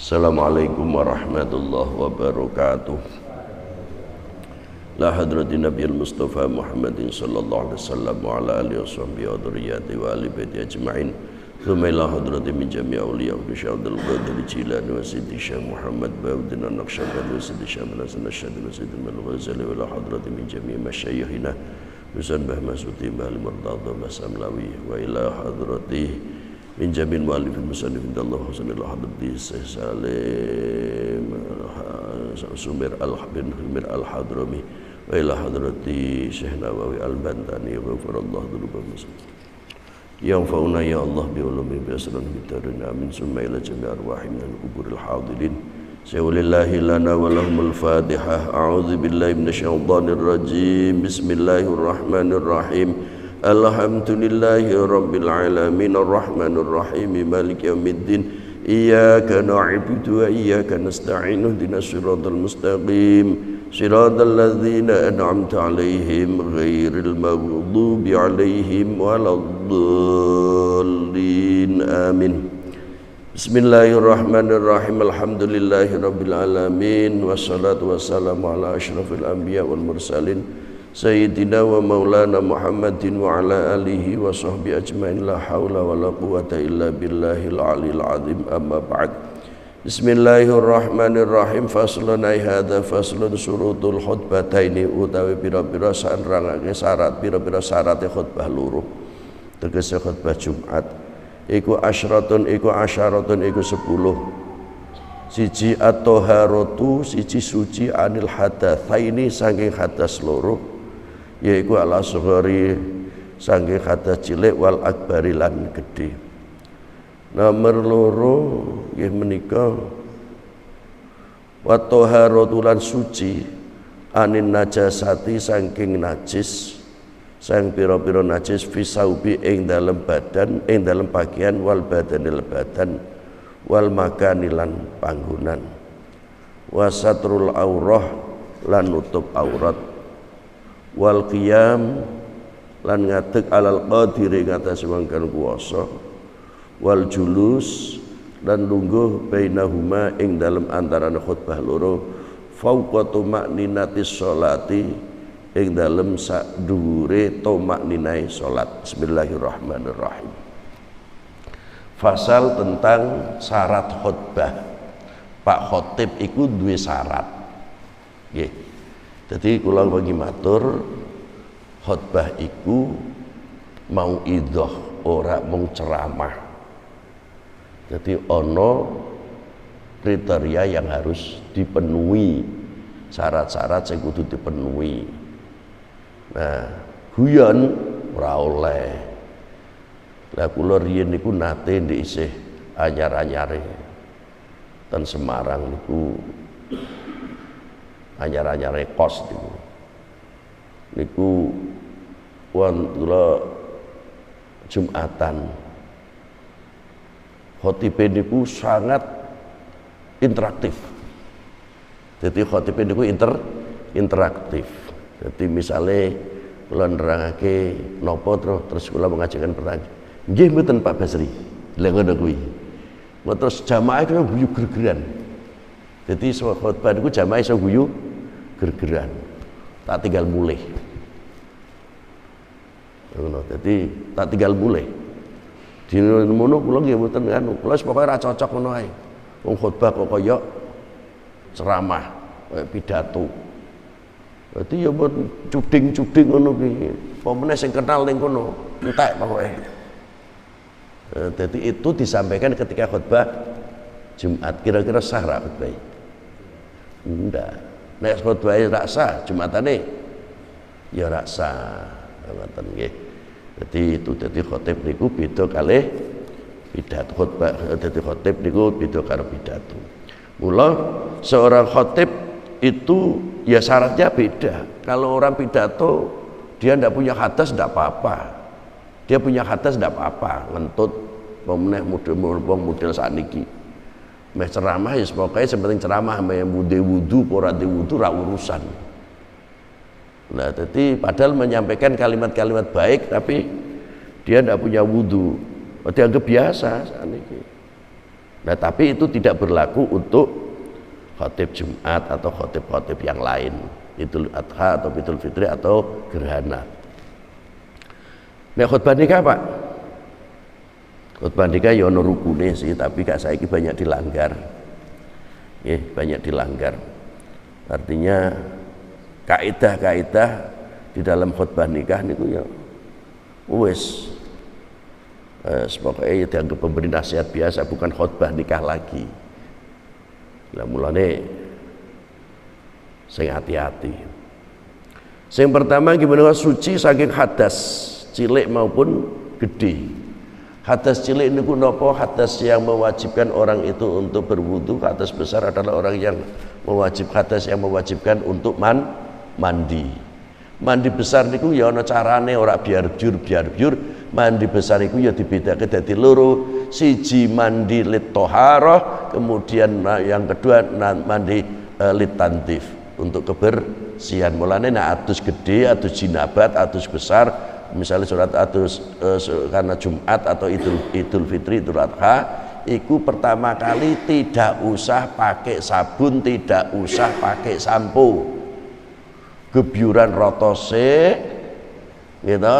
Assalamualaikum warahmatullahi wabarakatuh. La hadratin nabiyil mustafa Muhammadin sallallahu alaihi wasallam wa ala alihi washabbihi wa dzurriyyatihi wa ali baiti ajma'in. Thumma ila hadratin min jami' awliya Syekh Abdul Qadir Jilani wa Sidi Syekh Muhammad Bauddin An-Naqsyabandi wa Sidi Syekh Hasan Asy-Syadili wa Sidi Al-Ghazali wa ila hadratin min jami' masyayikhina Husain Mbah Masudi Mbah Murtadha Mbah Samlawi wa ila hadratin min jamin mu'allifin musannifin Allah Husainul Hadrati Syekh Salim Sumir bin Humir Al-Hadrami wa ila hadrati Syekh Nawawi Al-Bantani wa ghafirallahu dzunubana yang fauna ya Allah bi ulumi bi asran bitarin amin summa ila jami' arwahim min kuburil hadirin Syawlillahi lana wa lahumul fatihah a'udzu billahi minasyaitonir rajim bismillahirrahmanirrahim Alhamdulillahi rabbil alamin arrahmanir rahim maliki yaumiddin iyyaka na'budu wa iyyaka nasta'in ihdinas siratal mustaqim siratal ladzina an'amta 'alaihim ghairil maghdubi 'alaihim waladdallin amin. Bismillahirrahmanirrahim. Alhamdulillahi rabbil alamin wassalatu wassalamu ala asyrafil anbiya wal mursalin Sayyidina wa maulana Muhammadin wa ala alihi wa sahbihi ajma'in la hawla wa la quwata illa billahil aliyil azim amma ba'd. Bismillahirrahmanirrahim. Faslun ay hadza faslun surutul khutbataini utawi pira-pira sanerangake syarat pira-pira syarate khutbah loro. Tegese khutbah Jumat iku asyaratun iku 10. Siji at-taharatu siji suci anil hadatsaini saking hadas loro yaiku ala sughari saking hadas cilik wal akbari lan gedhe. Nomor loro nggih menika wa taharatu lan suci anin najasati saking najis sang pira-pira najis fisaubi ing dalem badan ing dalem pakaian wal badanil badan wal makanilan panggonan wasatrul aurah lan nutup aurat wal qiyam lan ngadeg alal qadiri ngatas wangkan kuwasa wal julus lan lungguh bainahuma ing dalem antarané khutbah loro fauqa tumakninatis sholati ing dalem sak dhuwure tumakninai salat. Bismillahirrahmanirrahim. Fasal tentang syarat khutbah. Pak khotib iku duwe syarat. Nggih. Jadi kula bagi matur khutbah iku mau idhah ora mung ceramah. Jadi ono kriteria yang harus dipenuhi, syarat-syarat sing kudu dipenuhi. Nah, guyon ora oleh. Lah kula riyen niku nate ndek isih anyar-anyare ten Semarang niku anyar-anyare kos niku kula Jumatan khotibe niku sangat interaktif. Jadi khotibe niku interaktif. Jadi misalnya kula nerangake napa terus kula mengajarkan pertanyaan. Nggih mboten Pak Basri. Lha ngono kuwi. Terus jamaah itu guyu gergeran. Jadi khotbah niku jamaah iso guyu gergeran. Tak tinggal mulih. Ngono. Jadi tak tinggal mulih. Di ngono kula nggih mboten anu. Kula pokoke ora cocok ngono ae. Wong khotbah kok kaya ceramah, kaya pidato. Berarti ya mboten cuding-cuding ngono kuwi. Apa meneh sing kenal ning kono, entek pokoke. Jadi itu disampaikan ketika khutbah Jumat. Kira-kira sah ra khutbah? Enggak. Nek khutbah ra sah Jumatane ya ra sah. Ngoten nggih. Jadi itu dadi khotib niku beda kalih pidato khutbah. Dadi khotib niku beda karo pidato. Mula seorang khotib itu ya syaratnya beda. Kalau orang pidato dia tidak punya hadas tidak apa-apa. Dia punya hadas tidak apa-apa. Ngentut pemeneh model sakniki. Meh ceramah ya pokoke penting ceramah meh wudu ora wudu ra urusan. Nah, jadi padahal menyampaikan kalimat-kalimat baik tapi dia tidak punya wudu. Dianggap biasa sakniki. Nah, tapi itu tidak berlaku untuk khotib Jumat atau khotib-khotib yang lain, Idul Adha atau Idul Fitri atau gerhana. Nah, khutbah nikah Pak, khutbah nikah ya ono rukune sih, tapi gak saiki banyak dilanggar. Banyak dilanggar. Artinya kaidah-kaidah di dalam khutbah nikah niku ya wis pokoknya dianggap pemberi nasihat biasa, bukan khutbah nikah lagi. Lah mulane sing hati-hati. Sing pertama gimana suci saking hadas cilik maupun gede. Hadas cilik niku napa? Hadas yang mewajibkan orang itu untuk berwudu. Hadas besar adalah orang yang hadas yang mewajibkan untuk mandi. Mandi besar niku ya ana carane, ora biar biur. Mandi besar iku ya dibedakake dadi loro. Siji mandi lit thaharah, kemudian yang kedua mandi lit tanzif, untuk kebersihan. Mulane nek adus gede, adus jinabat, adus besar, misalnya surat adus karena Jumat atau Idul Fitri, Idul Adha, iku pertama kali tidak usah pakai sabun, tidak usah pakai sampo. Gebyuran rotose gitu,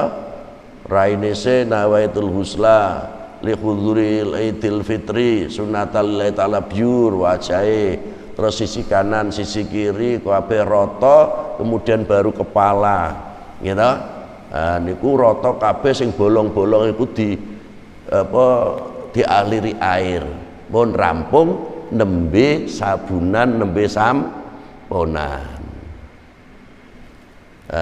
raine se nawaitul husla li huduril Idul Fitri sunatal lillahi ta'ala biur wajahe, terus sisi kanan sisi kiri kabeh rata, kemudian baru kepala gitu. Nah, niku rata kabeh sing bolong-bolong iku dialiri air. Mun rampung nembe sabunan, nembe samponan.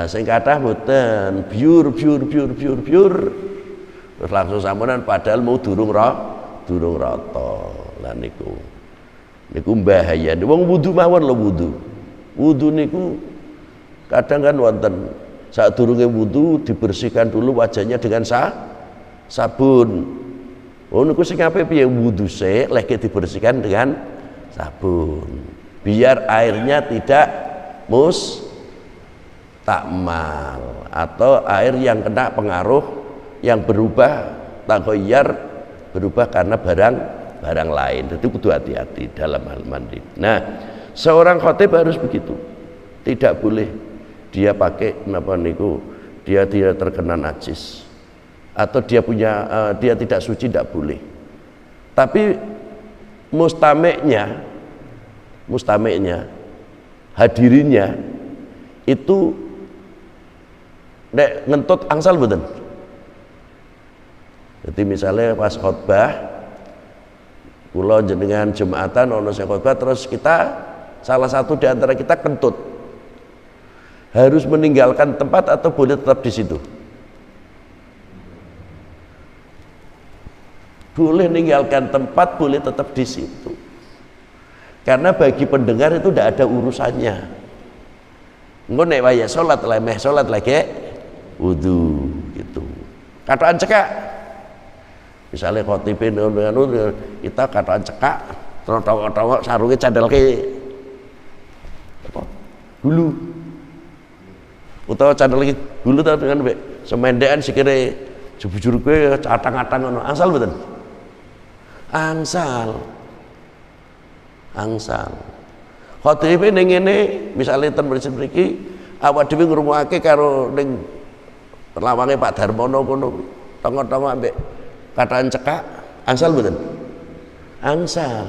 Sing kathah mboten biur terus langsung samponan padahal mau durung rata. Lah niku bahaya. Wong wudu mawon lho, wudu niku kadang kan wonten saat durunge wudu dibersihkan dulu wajahnya dengan sabun. Oh niku sing apik piye wudu sik lek dibersihkan dengan sabun. Biar airnya tidak mustakmal atau air yang kena pengaruh yang berubah taghayyar, berubah karena barang lain. Jadi kudu hati-hati dalam hal mandi. Nah, seorang khatib harus begitu. Tidak boleh dia pakai dia tidak terkena najis atau dia tidak suci, tidak boleh. Tapi mustameknya hadirinnya itu nek ngentut angsal mboten. Jadi misalnya pas khotbah kula jenengan Jumatan ono sing khotbah, terus kita salah satu di antara kita kentut, harus meninggalkan tempat atau boleh tetap di situ? Boleh meninggalkan tempat, boleh tetap di situ. Karena bagi pendengar itu tidak ada urusannya. Engko nek waya salat lemeh salat lagi wudu gitu. Kataan cekak. Misalnya khotibin kita kataan cekak, terus tawa-tawa sarunge candelke apa? Hulu. Utawa candel lagi dulu tau dengan semendekan sikire jebujur kowe catang-catang ngono. Angsal mboten? Angsal. Khotibe ning ngene misale ten mriki awak dhewe ngrungokake karo ning lawange Pak Darmono kono tengok-tengok ambek kataan cekak, angsal mboten? Angsal.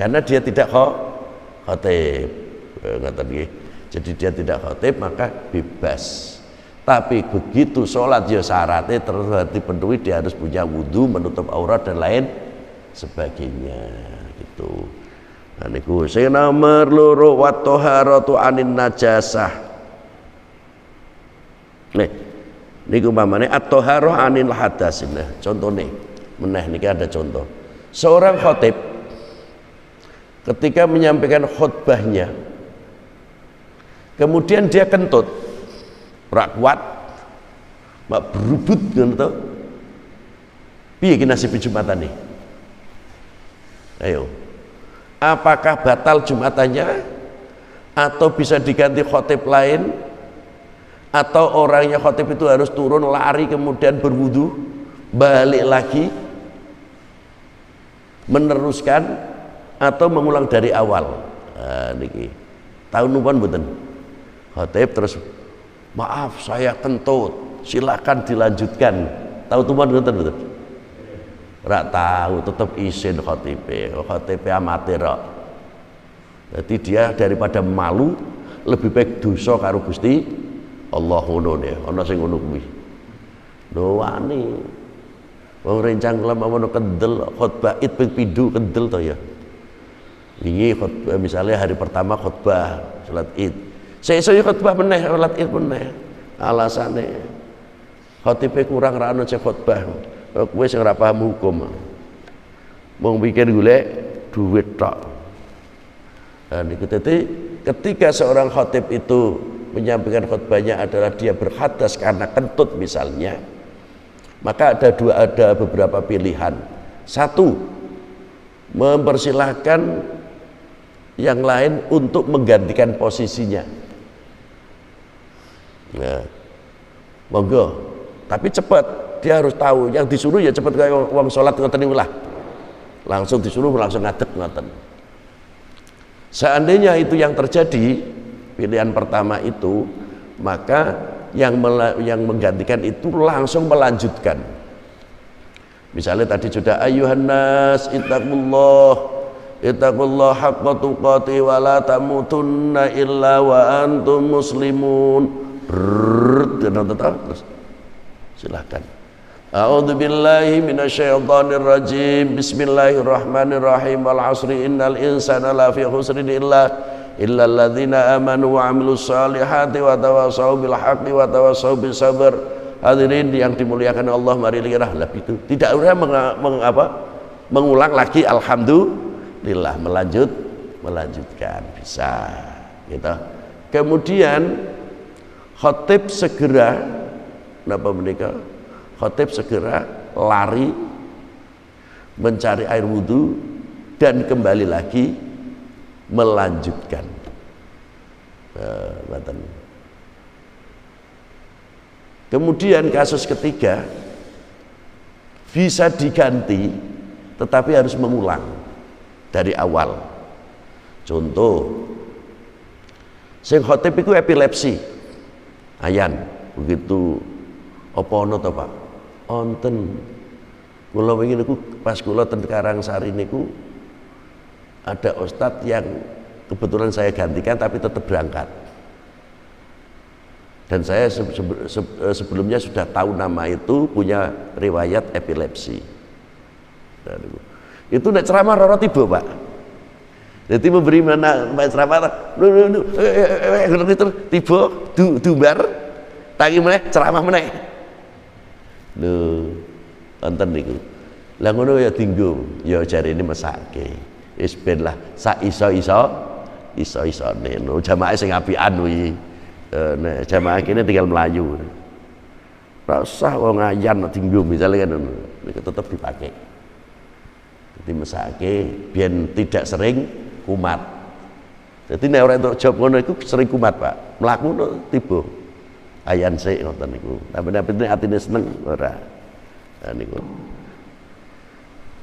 Karena dia tidak khotib. Ngoten nggih. Jadi dia tidak khotib maka bebas. Tapi begitu sholat ya syaratnya terus dipenuhi, dia harus punya wudu, menutup aurat dan lain sebagainya gitu. Nah niku sing nomor loro wa thaharatu anin najasah. Niku umpamane at-thaharah anil hadas. Nah contone meneh niki ada contoh. Seorang khotib ketika menyampaikan khutbahnya kemudian dia kentut, ora kuat, mak berubut ngono to. Piye ki nasib Jumatane? Ayo. Apakah batal Jumatannya atau bisa diganti khotib lain atau orangnya khotib itu harus turun lari kemudian berwudu balik lagi? meneruskan atau mengulang dari awal. Nah, niki tahun numpun mboten khotib terus maaf saya kentut silakan dilanjutkan, tahu tumpun mboten mboten ora tahu tetep isin khotib amatir kok. Jadi dia daripada malu lebih baik dosa karo Gusti Allah ngono ne ana sing ngono kuwi lho wani wong rencang kula mawono kendel khotbah Id ping pindho kendel to ya. Wingi khotbah misalnya hari pertama khotbah salat Id. Sesuk khotbah meneh salat Id meneh. Alasane khotibe kurang ra ono sing khotbah. Kowe sing ora paham hukum. Mung pikir golek duit tok. Dan itu tadi ketika seorang khotib itu menyampaikan khotbahnya adalah dia berhadas karena kentut misalnya, maka ada beberapa pilihan. Satu, mempersilahkan yang lain untuk menggantikan posisinya. Nah, monggo, tapi cepat. Dia harus tahu yang disuruh ya cepat kayak wong salat ngoten niku lah. Langsung disuruh langsung ngadeg ngoten. Seandainya itu yang terjadi, pilihan pertama itu, maka yang menggantikan itu langsung melanjutkan. Misalnya tadi sudah ayuhan nas ittaqullah haqqa tuqati wa la tamutunna illa wa antum muslimun. Terus silakan. A'udzu billahi minasyaitonir rajim. Bismillahirrahmanirrahim. Wal 'asri innal insana lafi khusrin illa alladzina amanu wa 'amilus solihati wa tawassaw bil haqqi wa tawassaw bis sabr. Hadirin yang dimuliakan Allah, mari kita itu tidak usah mengulang lagi alhamdulillah, melanjutkan bisa gitu. Kemudian khotib segera khotib segera lari mencari air wudhu dan kembali lagi melanjutkan. Kemudian kasus ketiga bisa diganti tetapi harus mengulang dari awal. Contoh, sing khotib itu epilepsi ayan begitu apa ono to Pak? Onten. Kula wingi niku pas kula ten Karangsari niku ada ustadz yang kebetulan saya gantikan tapi tetap berangkat. Dan saya sebelumnya sudah tahu nama itu, punya riwayat epilepsi. Itu nek ceramah roro tiba Pak. Jadi memberi mana ceramah tiba dumbar tangi meneh ceramah meneh. Lho, wonten niku. Lah ngono ya dinggo, ya jarine mesake. Wis ben lah sak iso-isone. No jamaah sing apian kuwi. Nek jamaah kene tinggal melayu. Ora usah wong ayan dinggo misalnya kan niku tetep dipakai. Jadi mesake biyen tidak sering kumat. Jadi nek ora entuk job ngono iku sering kumat, Pak. Mlaku tiba. Ayan sik ngoten niku. Tapi atine seneng ora. Nah niku.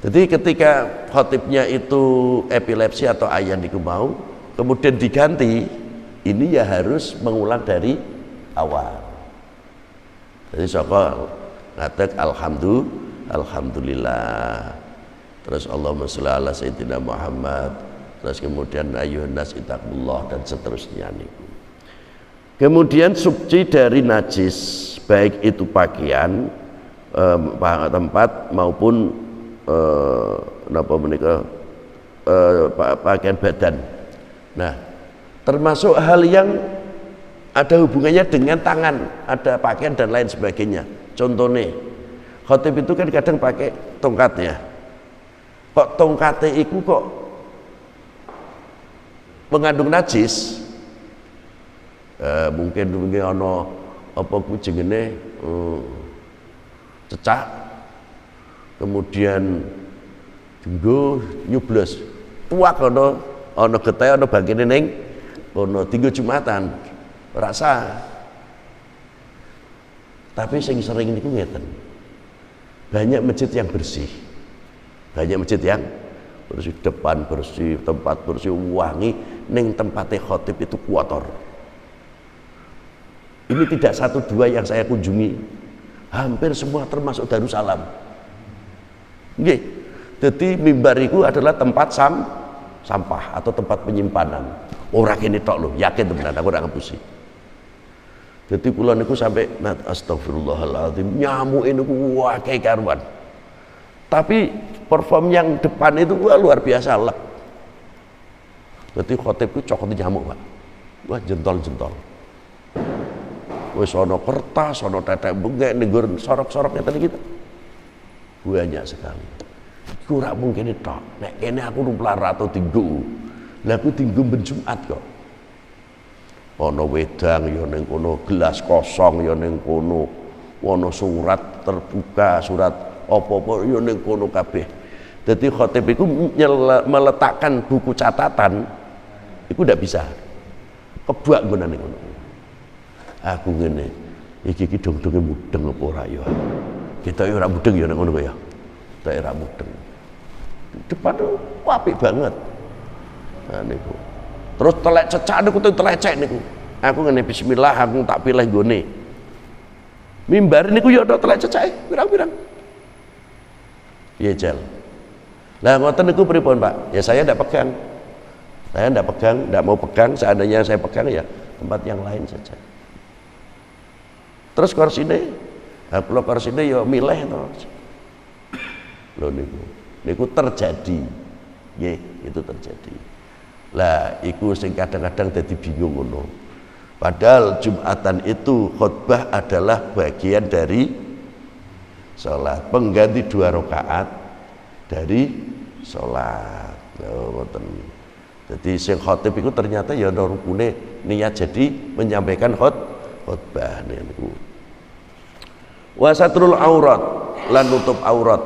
Jadi ketika khotibnya itu epilepsi atau ayan niku mau, kemudian diganti, ini ya harus mengulang dari awal. Jadi saka ngadeg alhamdulillah. Terus Allahumma sholli ala sayyidina Muhammad. Terus kemudian ayuhan nas ittaqullah dan seterusnya niku. Kemudian suci dari najis, baik itu pakaian, tempat maupun pakaian badan. Nah, termasuk hal yang ada hubungannya dengan tangan, ada pakaian dan lain sebagainya. Contohnya, khotib itu kan kadang pakai tongkatnya. Kok tongkatnya itu kok mengandung najis? Mungkin ana apa ku jenenge cecak, kemudian dinggo nyublos tuak ana getih ana bangkene ning kono dinggo Jumatan rasa. Tapi sing sering niku ngeten, banyak masjid yang bersih, banyak masjid yang bersih depan bersih, tempat bersih wangi, ning tempatnya khotib itu kotor. Ini tidak satu dua yang saya kunjungi, hampir semua termasuk Darussalam. Nggih. Jadi mimbar itu adalah tempat sampah atau tempat penyimpanan. Ora kene tok lho, yakin tenan aku ora ngepusi. Jadi kula niku sampai astagfirullahaladzim, nyamuk ini wah kayak karuan. Tapi perform yang depan itu wah luar biasa lek. Jadi khotib itu cokot nyamuk, Pak. Wah jentol-jentol. Wis ana kertas, ana tetek bengek nggur sorok-soroknya tadi kita. Banyak sekali. Iku ora mungkin tok. Nek kene aku numplar atau tinggu. Lah aku tinggu ben Jumat kok. Ana wedang ya ning kono, gelas kosong ya ning kono. Ana surat terbuka, surat apa-apa ya ning kono kabeh. Dadi khatib iku meletakkan buku catatan iku ndak bisa. Kebak nggonane ngono. Aku ngene, iki dong-donge mudeng apa ora ya? Kita ora mudeng ya nek ngono ya. Kita ora mudeng. Depan tuh apik banget. Nah niku. Terus telek cecak niku telecek niku. Aku ngene bismillah aku tak pilih gone. Mimbar niku ya ada telek cecake, pirang-pirang. Piye jal. Lah ngoten niku pripun, Pak? Ya saya ndak pegang. Saya ndak pegang, ndak mau pegang, seandainya saya pegang ya tempat yang lain saja. Terus korsine, kalau korsine ya milih to. Lho niku terjadi. Nggih, itu terjadi. Lah iku sing kadang-kadang dadi bingung ngono. Padahal Jumatan itu khutbah adalah bagian dari sholat, pengganti 2 rakaat dari sholat. Ngoten. Jadi sing khatib itu ternyata ya ana rukune niat jadi menyampaikan khutbah niku. Wa satrul aurat, lan nutup aurat.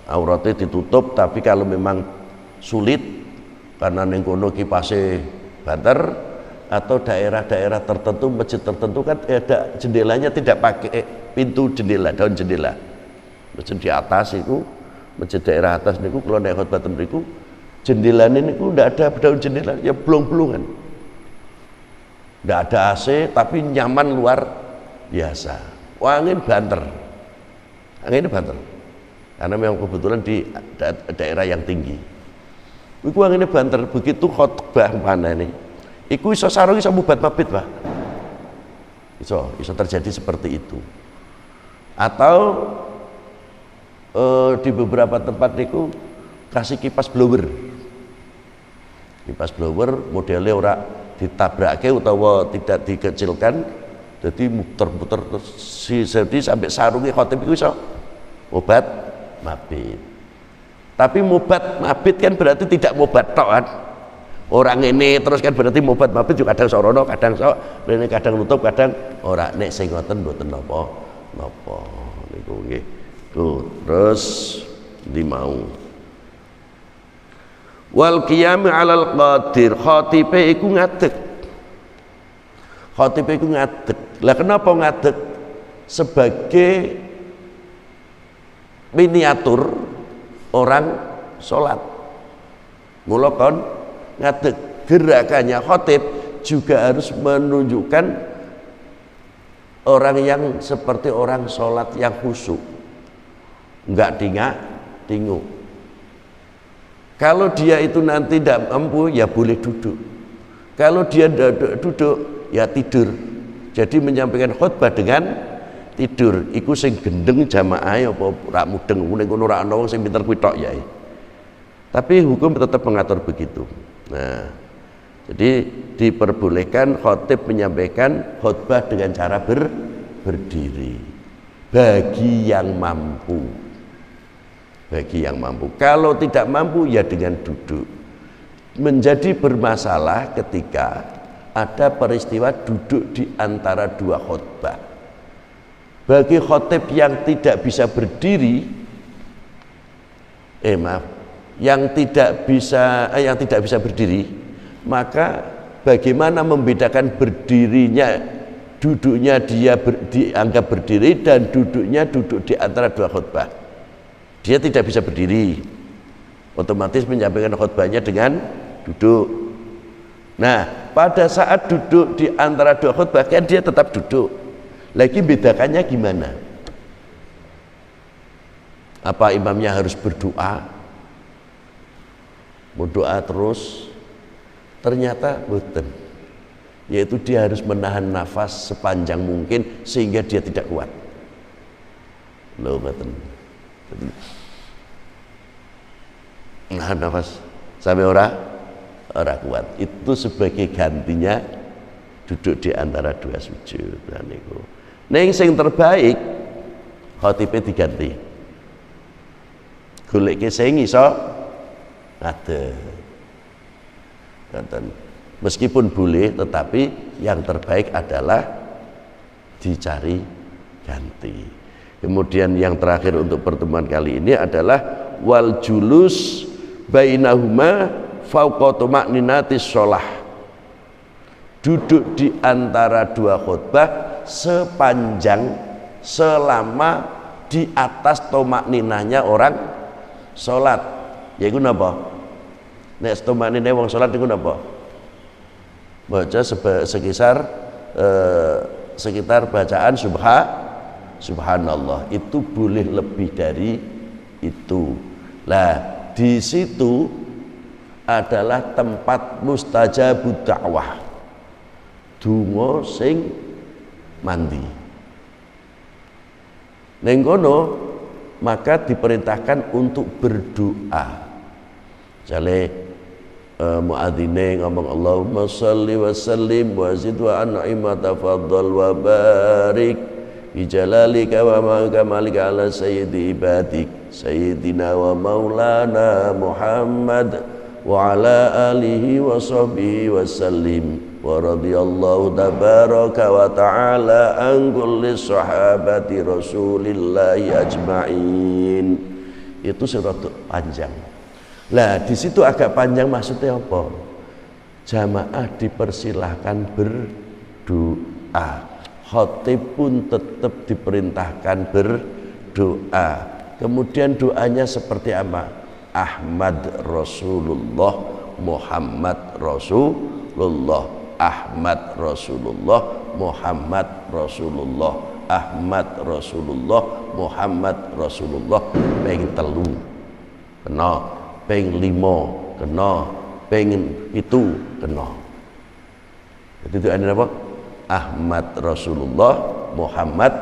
Auratnya ditutup, tapi kalau memang sulit karena ning kono kipase banter atau daerah-daerah tertentu, masjid tertentu kan ada jendelanya tidak pakai pintu jendela, daun jendela. Masjid di atas itu, masjid daerah atas niku kalau nek khotbah niku jendelane niku ndak ada daun jendela, ya blong-blongan. Ndak ada AC tapi nyaman luar biasa. Angin banter. Angin banter. Karena memang kebetulan di daerah yang tinggi. Iku angine banter, begitu khotbah mana ini. Iku iso sarung iso mubat mabit, Pak. Iso terjadi seperti itu. Atau di beberapa tempat niku kasih kipas blower. Kipas blower modelnya ora ditabrake utawa tidak dikecilkan, jadi muter-muter jadi sampai sarungnya khotib itu iso mubat mabit. Tapi mubat mabit kan berarti tidak mubat tok kan. Orang ini terus kan berarti mubat mabit juga kadang sorono, kadang sok, rene kadang nutup, kadang ora. Nek sing ngoten mboten napa niku nggih. Terus di mau. Wal qiyam 'alal qadir, khatibe iku ngadeg. Khatibe iku ngadeg. Lah kenapa ngadeg? Sebagai miniatur orang sholat. Mula kon ngadeg, gerakannya khotib juga harus menunjukkan orang yang seperti orang sholat yang khusyuk, enggak tinguk. Kalau dia itu nanti tidak mampu ya boleh duduk, kalau dia duduk ya tidur. Jadi menyampaikan khutbah dengan tidur iku sing gendeng jamaah apa ora mudeng ning kono ora ana wong sing pinter kuwi tok ya. Tapi hukum tetap mengatur begitu. Nah, jadi diperbolehkan khatib menyampaikan khutbah dengan cara berdiri bagi yang mampu. Bagi yang mampu. Kalau tidak mampu ya dengan duduk. Menjadi bermasalah ketika ada peristiwa duduk di antara 2 khutbah. Bagi khatib yang tidak bisa berdiri, yang tidak bisa berdiri, maka bagaimana membedakan berdirinya, duduknya dia dianggap berdiri dan duduknya duduk di antara 2 khutbah. Dia tidak bisa berdiri, Otomatis menyampaikan khutbahnya dengan duduk. Nah, pada saat duduk di antara dua khutbah kan dia tetap duduk. Lagi bedakannya gimana? Apa imamnya harus berdoa? Mau doa terus? Ternyata boten. Yaitu dia harus menahan nafas sepanjang mungkin sehingga dia tidak kuat. Loh, boten. Nahan nafas sampai ora kuat. Itu sebagai gantinya duduk di antara dua sujud. Nah niku. Ning sing terbaik khotibe diganti. Goleke sing iso ngadeg. Ngoten. Meskipun boleh, tetapi yang terbaik adalah dicari ganti. Kemudian yang terakhir untuk pertemuan kali ini adalah wal julus bainahuma fauqa tuma'ninatis shalah. Duduk di antara dua khutbah sepanjang selama di atas tumakninahnya orang salat. Yaiku napa? Nek tumakninah wong salat iku napa? Baca sekitar bacaan subhanallah. Itu boleh lebih dari itu. Lah, di situ adalah tempat mustajabud dakwah. Donga sing mandi. Ning kono maka diperintahkan untuk berdoa. Jale muadzine ngomong Allahumma shalli wa sallim wa zid wa an'im wa tafaddal wa barik bi jalalika wa kamalika ala sayyidi ibadik sayyidina wa maulana Muhammad wa ala alihi wa sahbihi wa sallim wa radiyallahu tabaraka wa ta'ala an kulli sahabati rasulillahi ajma'in. Itu surat panjang. Lah di situ agak panjang, maksudnya apa? Jamaah dipersilahkan berdoa. Khatib pun tetap diperintahkan berdoa. Kemudian doanya seperti apa? Ahmad Rasulullah, Muhammad Rasulullah, Ahmad Rasulullah, Muhammad Rasulullah, Ahmad Rasulullah, Muhammad Rasulullah. Ping telu kena, ping lima kena, ping itu kena. Jadi itu ada apa? Ahmad Rasulullah, Muhammad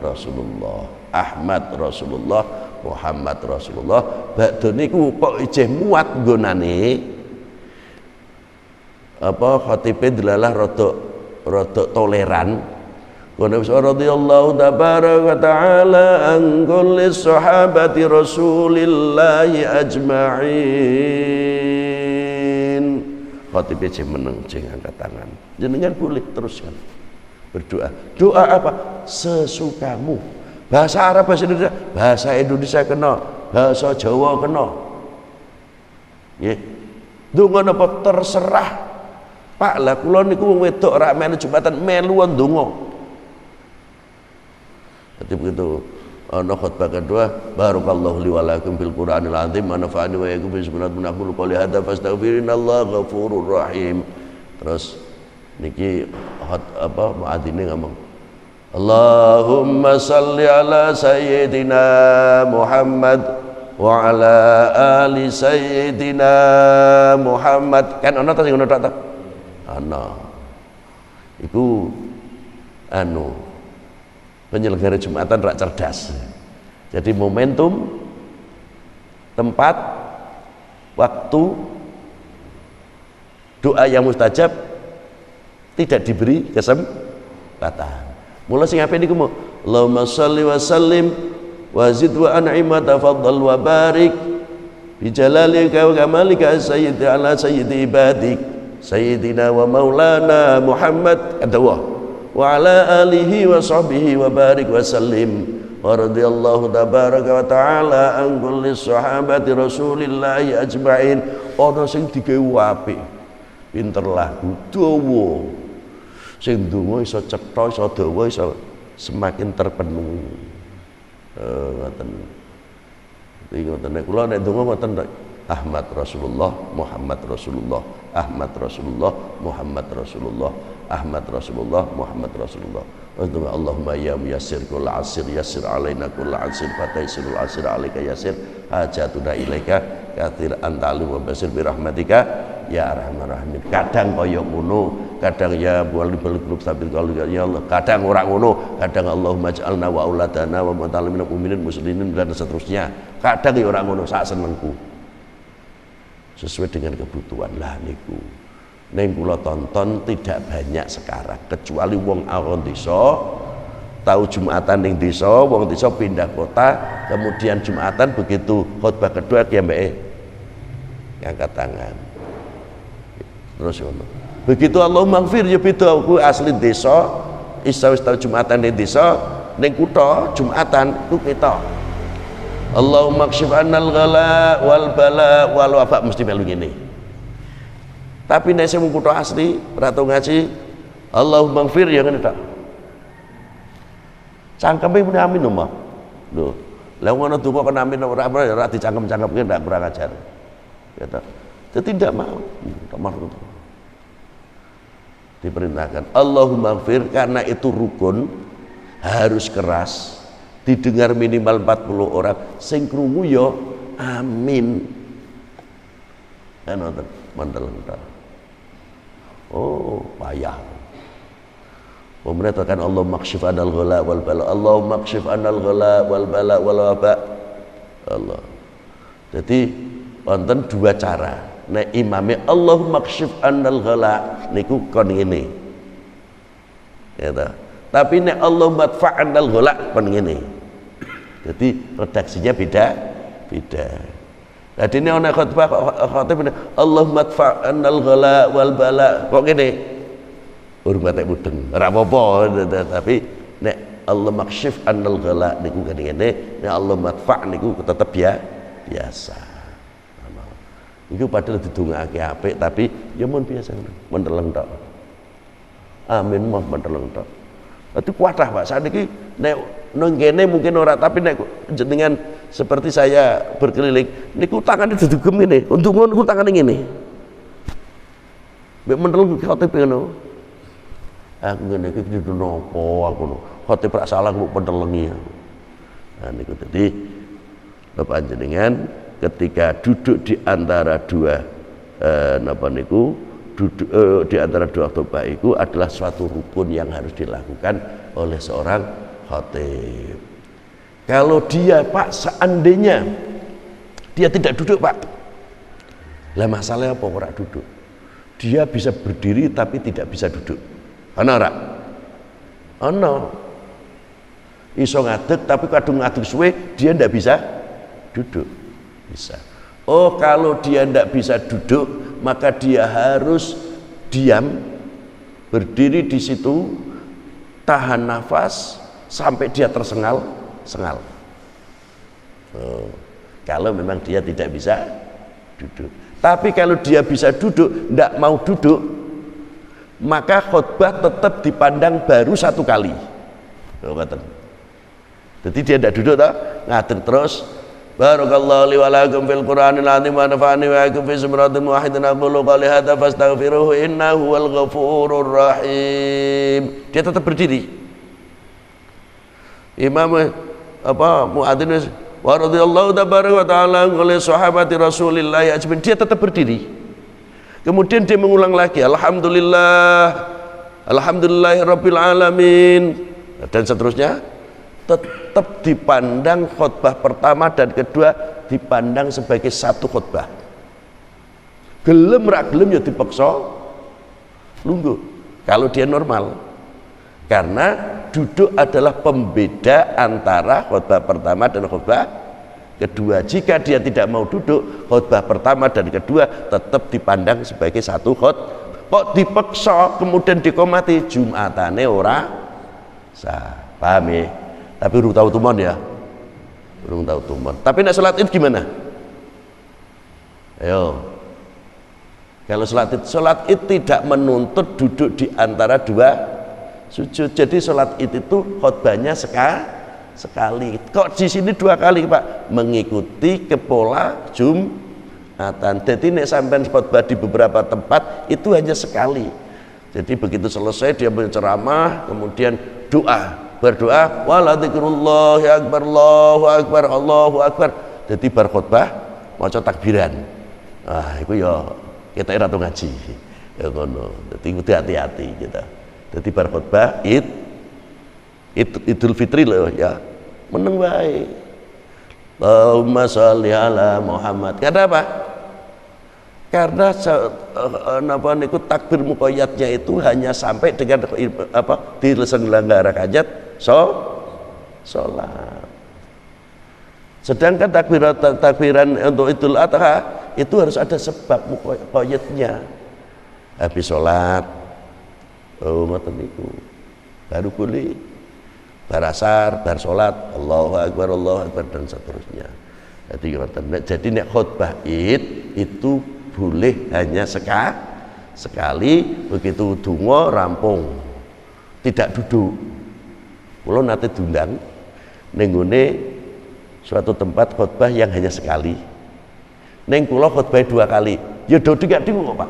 Rasulullah, Ahmad Rasulullah, Muhammad Rasulullah. Bakdo niku kok ijeh muat nggonane apa khatibe delalah rada toleran. Wa Nabi radhiyallahu tabaraka wa ta'ala an kulli sahabati rasulillahi ajma'in. Khatib aja meneng jeng angkat tangan. Jenengan boleh teruskan berdoa. Doa apa? Sesukamu. Bahasa Arab, bahasa Indonesia kena, bahasa Jawa kena. Nggih. Donga napa terserah. Pak lah kula niku wong wedok rak melu Jumatan melu ndonga. Jadi begitu ana khutbah kedua, barakallahu li wa lakum fil Qur'anil azim wa nafa'ani wa iyyakum bi sunnati man aqulu qouli hadza fastaghfirullaha ghafurur rahim. Terus niki muadzine ngomong Allahumma salli ala sayyidina Muhammad wa ala ali sayyidina Muhammad. Kan ana ta sing ngono tok ta? Ana. Iku penyelenggara Jumatan rak cerdas. Jadi momentum, tempat, waktu, doa yang mustajab tidak diberi kesempatan. Mula sing ape niku mau Allahumma shalli wa sallim wa zid wa an'im wa tafaddal wa barik bi jalalika wa kamalika sayyidi ala sayyidi ibadik sayyidina wa maulana Muhammad adawah wa ala alihi wa sahbihi wa barik wa sallim wa radiyallahu tabaraka wa ta'ala an kulli sahabati rasulillahi ajma'in. Ana sing digawe apik pinter lagu dawa sing ndonga iso cetha iso dawa iso semakin terpenuhi. Ngoten iki ngoten nek kula nek ndonga ngoten Ahmad Rasulullah, Muhammad Rasulullah, Ahmad Rasulullah, Muhammad Rasulullah, Ahmad Rasulullah, Muhammad Rasulullah. Allahumma ya muyassir kull asir yassir alaina kull asir fataisirul asir alaika yassir hajatuna ilaika kathir antali wa basir birahmatika ya arhamar rahimin. Kadang kaya ngono, kadang ya walibal qulub sabil qalbi ya Allah, kadang ora ngono, kadang Allahumma ij'alna wa auladana wa mutalimina mu'minin muslimin dan seterusnya. Kadang ya ora ngono, sak senengku. Sesuai dengan kebutuhan lah niku. Neng kula tonton tidak banyak sekarang, kecuali wong awon desa tahu Jumatan ning desa, wong desa pindah kota, kemudian Jumatan begitu khutbah kedua ki mbake ngangkat tangan. Terus ngono. Begitu Allahumma ighfir ya beda ku asli desa, wis tahu Jumatan ning desa, ning kutha Jumatan ku kita. Allahumma kshif annal ghala wal bala wal waba mesti melu ngene. Tapi nek sing kutha asli ratu ngaji Allahumma ighfir ya ngene tok. Cangkeme muni amin lho, Mbah. Lho, lha ngono donga kena amin ora dicangkem-cangkemke ndak kurang ajar. Ya toh. Jadi tidak mau. Diperintahkan Allahumma ighfir karena itu rukun harus keras. Didengar minimal 40 orang sing krungu ya amin. Kan wonten mentel-mentel. Oh, payah. Memerintahkan Allahumma kshif anal ghala wal bala. Allahumma kshif anal ghala wal bala wal waba. Allah. Jadi wonten dua cara. Nek imame Allahumma kshif anal ghala niku kon ngene. Ya ta. Tapi nek Allahumma dfa anal ghala kon ngene. Jadi redaksinya beda. Jadi ini ana khutbah khatib Allahumma dfa annal ghala wal bala kok ngene urmate mudeng ora apa-apa tapi nek Allah maksyif annal ghala niku kan ngene nek Allah madfa niku tetep ya biasa. Iku padahal didongakake apik tapi ya mun biasa menteleng tok. Amin mah menteleng tok. Itu kuatah Pak saniki nek nang kene mungkin ora tapi nek jenengan seperti saya berkeliling niku tangannya didugem ngene untuk ngono tangannya ngene mek mentel khotib ngono aku ngene iki kudu nopo aku no khotib rak salah kok pentelengi nah niku dadi Bapak jenengan ketika duduk di antara dua napa niku duduk di antara dua khutbah itu adalah suatu rukun yang harus dilakukan oleh seorang khatib. Kalau dia Pak seandainya dia tidak duduk Pak, lah masalahnya apa ora duduk? Dia bisa berdiri tapi tidak bisa duduk. Ana ora? Ana. Iso ngadeg tapi kadung ngadeg suwe dia ndak bisa duduk. Bisa. Oh kalau dia ndak bisa duduk maka dia harus diam, berdiri di situ, tahan nafas sampai dia tersengal. Kalau memang dia tidak bisa duduk. Tapi kalau dia bisa duduk, tidak mau duduk, maka khutbah tetap dipandang baru satu kali. Jadi dia tidak duduk, ngatur terus. Barakallahu li wa lakum fil Qur'anil azim wa nafa'ani wa yakum fi sumratin wahidin aqulu qali hadza fastaghfiruhu innahu wal ghafurur rahim. Dia tetap berdiri. Imam muadzin wa radhiyallahu tabaraka wa ta'ala oleh sahabati Rasulillah ajmain, dia tetap berdiri. Kemudian dia mengulang lagi alhamdulillahirabbil alamin dan seterusnya. Tetap dipandang khutbah pertama dan kedua dipandang sebagai satu khutbah. Gelem ra gelem ya dipaksa lungguh kalau dia normal. Karena duduk adalah pembeda antara khutbah pertama dan khutbah kedua. Jika dia tidak mau duduk, khutbah pertama dan kedua tetap dipandang sebagai satu khutbah. Kok dipaksa kemudian dikomati Jumatane ora sah. Paham ya? Tapi urung tahu tumon ya. Urung tahu tumon. Tapi nek salat Id gimana? Ayo. Kalau salat Id tidak menuntut duduk di antara dua sujud. Jadi sholat id itu khutbahnya sekali. Kok di sini dua kali Pak? Mengikuti ke pola Jumatan. Jadi nek sampean khotbah di beberapa tempat itu hanya sekali. Jadi begitu selesai dia berceramah, kemudian doa, berdoa, wala dzikrullahi akbar, Allahu akbar, Allahu akbar. Jadi bar khotbah maca takbiran. Ah, iku ya kita ora tau ngaji. Ya ngono. Dadi kudu hati-hati kita. Jadi bar khotbah Idul Fitri loh ya. Meneng wae. Allahumma sholli ala Muhammad. Karena apa? Karena napa niku takbir muqayyadnya itu hanya sampai dengan apa? Diselenggarakan hajat salat. Sedangkan takbiran untuk Idul Adha itu harus ada sebab muqayyadnya. Habis salat ngoten niku baru boleh bar asar, bar salat, Allahu akbar, dan seterusnya. Jadi nek khutbah Id itu boleh hanya sekali, begitu donga rampung. Tidak duduk. Kula nate diundang ning nggone suatu tempat khutbah yang hanya sekali. Ning kula khutbah 2 kali. Ya do dikak kok, Pak.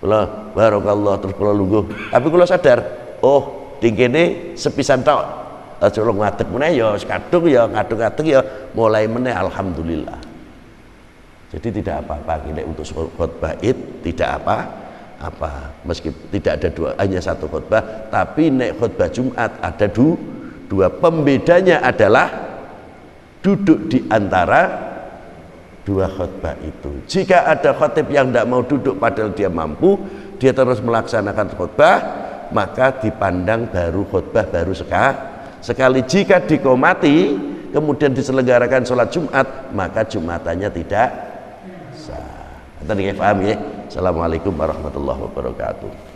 Kula barakallah terus kula lungguh. Tapi kula sadar, oh tingkene sepisan tok. Aja ngadeg meneh ya kadung ya ngadeg-ngadeg ya mulai meneh alhamdulillah. Jadi tidak apa-apa nek untuk khutbah Id tidak apa-apa. Meski tidak ada hanya satu khutbah, tapi nek khutbah Jumat ada dua. Pembedanya adalah duduk di antara dua khutbah itu. Jika ada khatib yang tidak mau duduk padahal dia mampu, dia terus melaksanakan khutbah, maka dipandang baru khutbah baru sekali. Jika dikomati kemudian diselenggarakan sholat Jumat, maka Jumatannya tidak sah. Kita paham ya. Assalamualaikum warahmatullahi wabarakatuh.